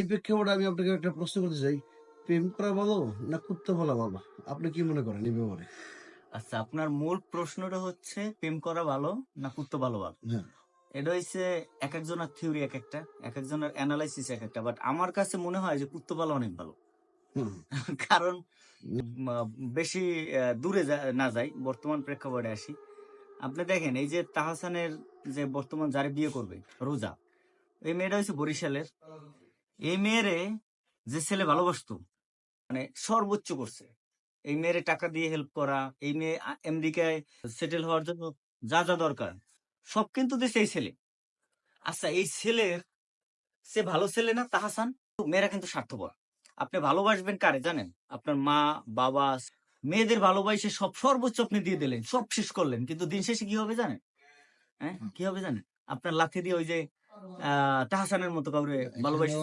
এই প্রেক্ষাপটে আমি আপনাকে একটা প্রশ্ন করতে চাই, প্রেম করা ভালো না কুত্তা বলা ভালো? আপনি কি মনে করেন এই ব্যাপারে? আচ্ছা, আপনার মূল প্রশ্নটা হচ্ছে প্রেম করা ভালো না কুত্তা ভালো? হ্যাঁ। এটা হচ্ছে এক একজনের থিওরি এক একটা, এক একজনের অ্যানালাইসিস এক একটা, বাট আমার কাছে মনে হয় যে কুত্তা পালা অনেক ভালো। হুম। কারণ বেশি দূরে না যাই, বর্তমান প্রেক্ষাপটে আসি। আপনি দেখেন, এই যে তাহসানের যে বর্তমান যারে বিয়ে করবে, রোজা, এই মেয়েটা হচ্ছে বরিশালের। এই মেয়েরে যে ছেলে ভালোবাসতো, মানে সর্বোচ্চ করছে। এই মেয়েরে টাকা দিয়ে হেল্প করা, এই মেয়ে আমেরিকায় সেটেল হওয়ার জন্য যা যা দরকার সব কিন্তু দিছে এই ছেলে। আচ্ছা, এই ছেলের সে ভালো ছেলে না তাহসান? মেয়েরা কিন্তু স্বার্থপর। আপনি ভালোবাসবেন কারে জানেন? আপনার মা, বাবা, মেয়েদের ভালোবাসে সব সর্বোচ্চ আপনি দিয়ে দিলেন, সব শেষ করলেন, কিন্তু দিন শেষে কি হবে জানেন? হ্যাঁ, কি হবে জানেন? আপনার লাথি দিয়ে ওই যে তাহসানের মতো কাউরে ভালোবাসে